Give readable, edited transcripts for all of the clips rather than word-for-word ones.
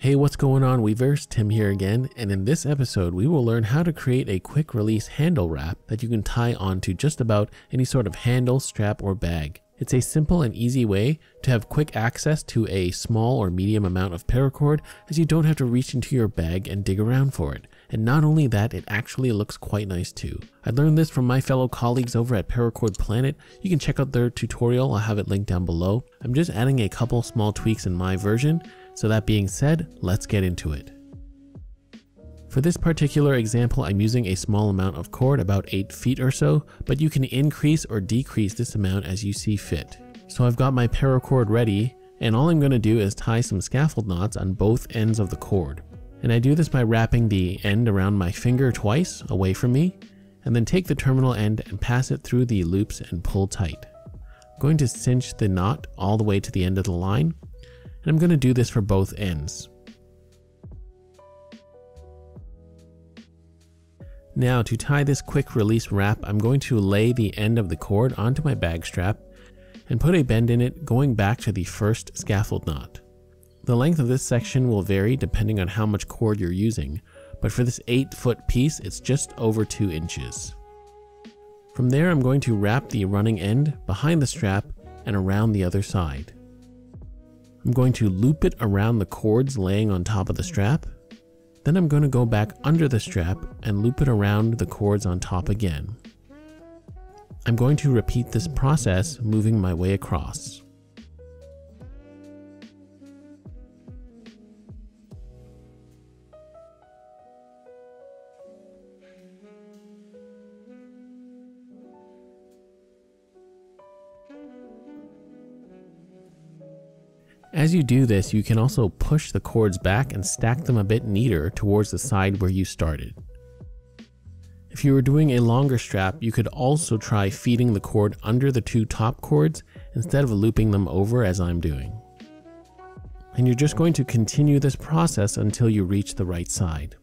Hey, what's going on, Weavers? Tim here again, and in this episode we will learn how to create a quick release handle wrap that you can tie onto just about any sort of handle, strap, or bag. It's a simple and easy way to have quick access to a small or medium amount of paracord, as you don't have to reach into your bag and dig around for it. And not only that, it actually looks quite nice too. I learned this from my fellow colleagues over at Paracord Planet. You can check out their tutorial, I'll have it linked down below. I'm just adding a couple small tweaks in my version. So that being said, let's get into it. For this particular example, I'm using a small amount of cord, about 8 feet or so, but you can increase or decrease this amount as you see fit. So I've got my paracord ready, and all I'm going to do is tie some scaffold knots on both ends of the cord. And I do this by wrapping the end around my finger twice away from me, and then take the terminal end and pass it through the loops and pull tight. I'm going to cinch the knot all the way to the end of the line, and I'm going to do this for both ends. Now to tie this quick release wrap, I'm going to lay the end of the cord onto my bag strap and put a bend in it going back to the first scaffold knot. The length of this section will vary depending on how much cord you're using, but for this 8-foot piece, it's just over 2 inches. From there, I'm going to wrap the running end behind the strap and around the other side. I'm going to loop it around the cords laying on top of the strap. Then I'm going to go back under the strap and loop it around the cords on top again. I'm going to repeat this process, moving my way across. As you do this, you can also push the cords back and stack them a bit neater towards the side where you started. If you were doing a longer strap, you could also try feeding the cord under the 2 top cords instead of looping them over as I'm doing. And you're just going to continue this process until you reach the right side.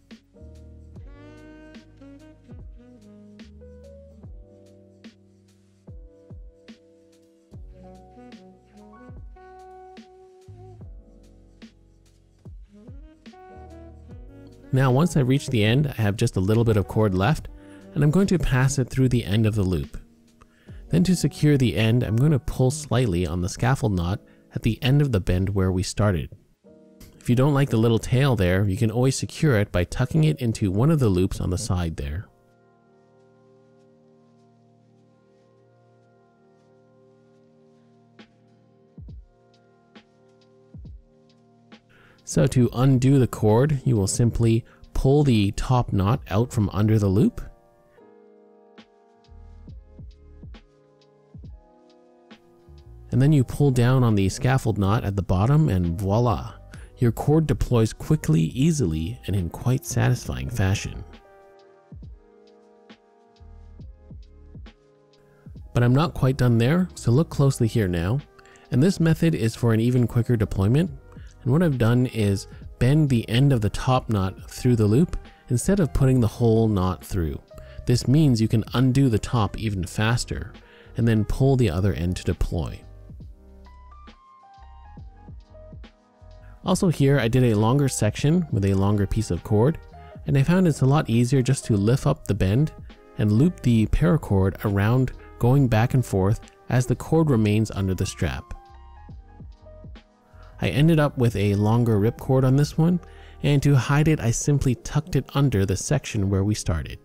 Now once I reach the end, I have just a little bit of cord left, and I'm going to pass it through the end of the loop. Then to secure the end, I'm going to pull slightly on the scaffold knot at the end of the bend where we started. If you don't like the little tail there, you can always secure it by tucking it into one of the loops on the side there. So to undo the cord, you will simply pull the top knot out from under the loop. And then you pull down on the scaffold knot at the bottom, and voila! Your cord deploys quickly, easily, and in quite satisfying fashion. But I'm not quite done there, so look closely here now. And this method is for an even quicker deployment. And what I've done is bend the end of the top knot through the loop instead of putting the whole knot through. This means you can undo the top even faster and then pull the other end to deploy. Also here, I did a longer section with a longer piece of cord, and I found it's a lot easier just to lift up the bend and loop the paracord around, going back and forth as the cord remains under the strap. I ended up with a longer ripcord on this one, and to hide it, I simply tucked it under the section where we started.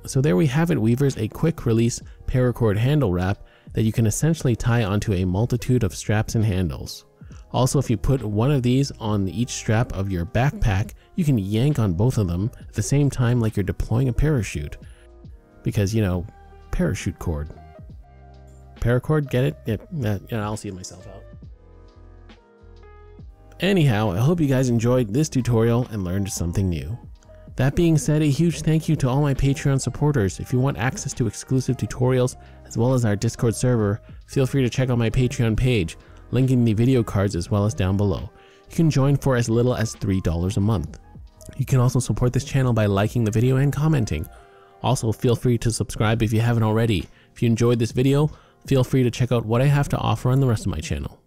So there we have it, Weavers, a quick release paracord handle wrap that you can essentially tie onto a multitude of straps and handles. Also, if you put one of these on each strap of your backpack, you can yank on both of them at the same time like you're deploying a parachute. Because, you know, parachute cord. Paracord, get it? Yeah, I'll see myself out. Anyhow, I hope you guys enjoyed this tutorial and learned something new. That being said, a huge thank you to all my Patreon supporters. If you want access to exclusive tutorials, as well as our Discord server, feel free to check out my Patreon page, link in the video cards as well as down below. You can join for as little as $3 a month. You can also support this channel by liking the video and commenting. Also, feel free to subscribe if you haven't already. If you enjoyed this video, feel free to check out what I have to offer on the rest of my channel.